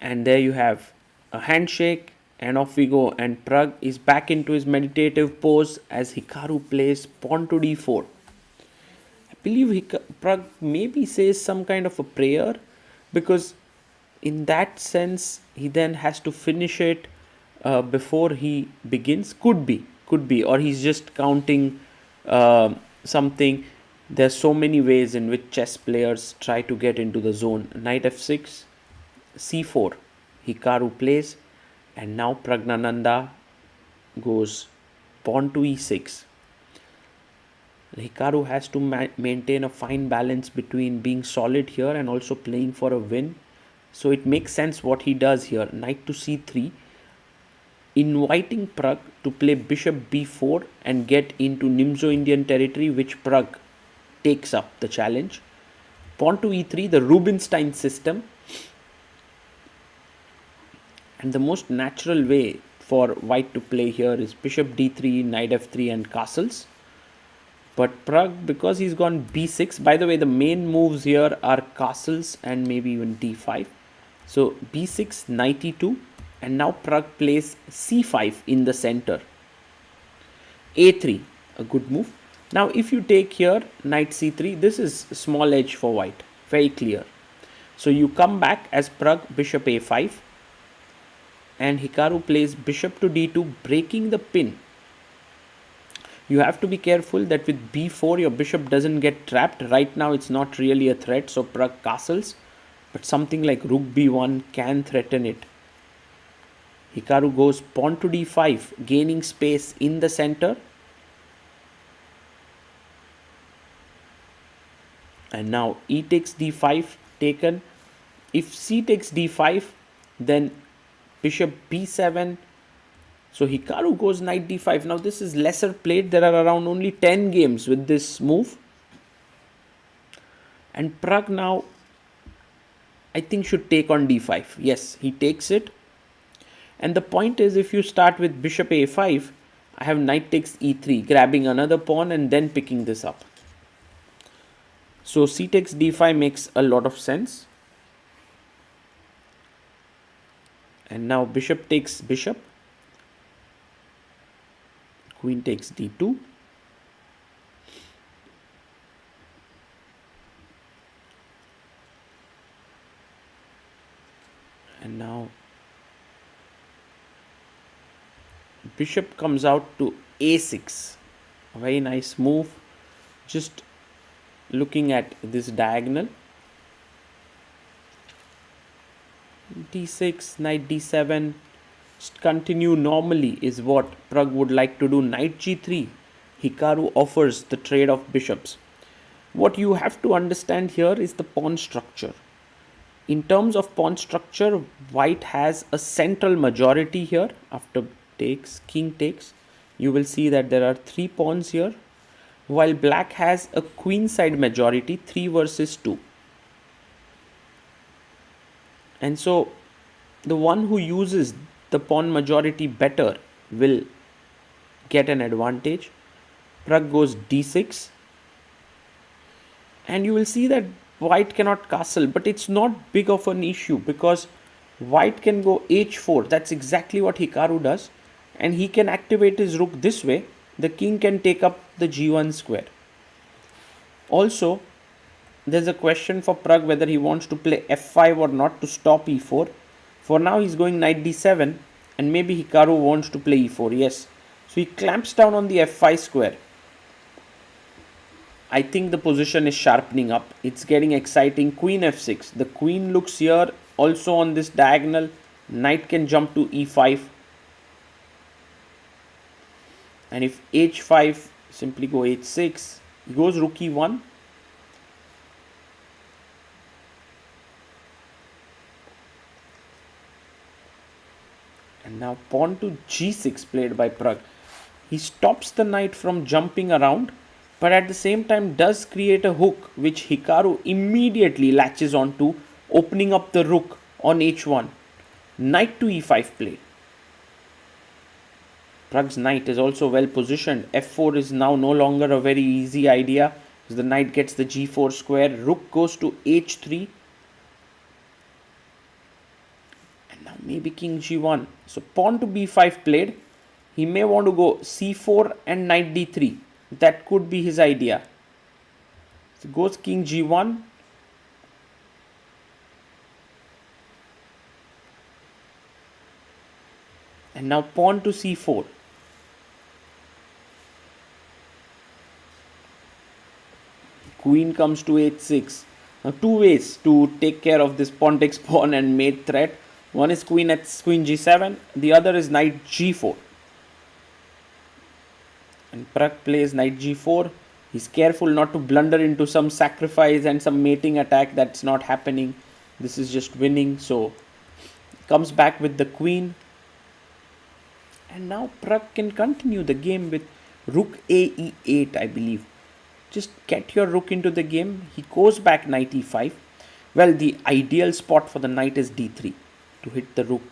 And there you have a handshake, and off we go. And Pragg is back into his meditative pose as Hikaru plays pawn to d4. I believe Pragg maybe says some kind of a prayer, because in that sense he then has to finish it before he begins. Could be, or he's just counting something. There's so many ways in which chess players try to get into the zone. Knight f6, c4, Hikaru plays, and now Praggnanandhaa goes pawn to e6. Hikaru has to maintain a fine balance between being solid here and also playing for a win. So it makes sense what he does here. Knight to c3, inviting Pragg to play bishop b4 and get into Nimzo-Indian territory, which Pragg takes up the challenge. Pawn to e3, the Rubinstein system. And the most natural way for white to play here is bishop d3, knight f3 and castles. But Pragg, because he's gone b6, by the way, the main moves here are castles and maybe even d5. So b6, knight e2, and now Pragg plays c5 in the center. a3, a good move. Now if you take here knight c3, this is small edge for white, very clear. So you come back as Pragg, bishop a5, and Hikaru plays bishop to d2, breaking the pin. You have to be careful that with b4 your bishop doesn't get trapped. Right now it's not really a threat, so Pragg castles, but something like rook b1 can threaten it. Hikaru goes pawn to d5, gaining space in the center. And now e takes d5 taken. If c takes d5, then bishop b7. So Hikaru goes knight d5. Now this is lesser played. There are around only 10 games with this move. And Pragg now, I think, should take on d5. Yes, he takes it. And the point is, if you start with bishop a5, I have knight takes e3, grabbing another pawn and then picking this up. So c takes d5 makes a lot of sense. And now bishop takes bishop. Queen takes d2. And now bishop comes out to a6. A very nice move. Just looking at this diagonal. d6, knight d7. Continue normally is what Pragg would like to do. Knight g3. Hikaru offers the trade of bishops. What you have to understand here is the pawn structure. In terms of pawn structure, white has a central majority here. After takes, king takes, you will see that there are 3 pawns here, while black has a queenside majority, 3 versus 2. And so the one who uses the pawn majority better will get an advantage. Pragg goes d6, and you will see that white cannot castle, but it's not big of an issue because white can go h4. That's exactly what Hikaru does, and he can activate his rook this way. The king can take up the g1 square. Also, there's a question for Pragg whether he wants to play f5 or not to stop e4. For now he's going knight d7, and maybe Hikaru wants to play e4. Yes, so he clamps down on the f5 square. I think the position is sharpening up. It's getting exciting. Queen f6. The queen looks here also on this diagonal. Knight can jump to e5. And if h5, simply go h6. He goes rook e1. And now pawn to g6 played by Pragg. He stops the knight from jumping around, but at the same time does create a hook which Hikaru immediately latches onto, opening up the rook on h1. Knight to e5 play. Pragg's knight is also well positioned. f4 is now no longer a very easy idea because the knight gets the g4 square. Rook goes to h3. Maybe king g1. So pawn to b5 played. He may want to go c4 and knight d3. That could be his idea. So goes king g1. And now pawn to c4. Queen comes to h6. Now two ways to take care of this pawn takes pawn and mate threat. One is queen g7. The other is knight g4. And Pragg plays knight g4. He's careful not to blunder into some sacrifice and some mating attack that's not happening. This is just winning. So comes back with the queen. And now Pragg can continue the game with rook a e8, I believe. Just get your rook into the game. He goes back knight e5. Well, the ideal spot for the knight is d3 to hit the rook.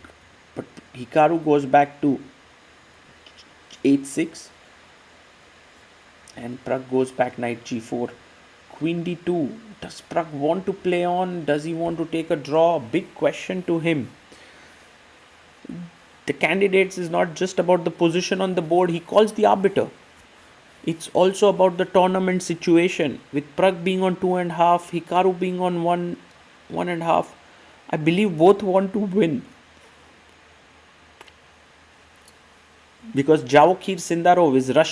But Hikaru goes back to h6. And Pragg goes back knight g4. Queen d2. Does Pragg want to play on? Does he want to take a draw? Big question to him. The candidates is not just about the position on the board. He calls the arbiter. It's also about the tournament situation. With Pragg being on 2.5, Hikaru being on 1.5. I believe both want to win. Because Jahokir Sindarov is Russian.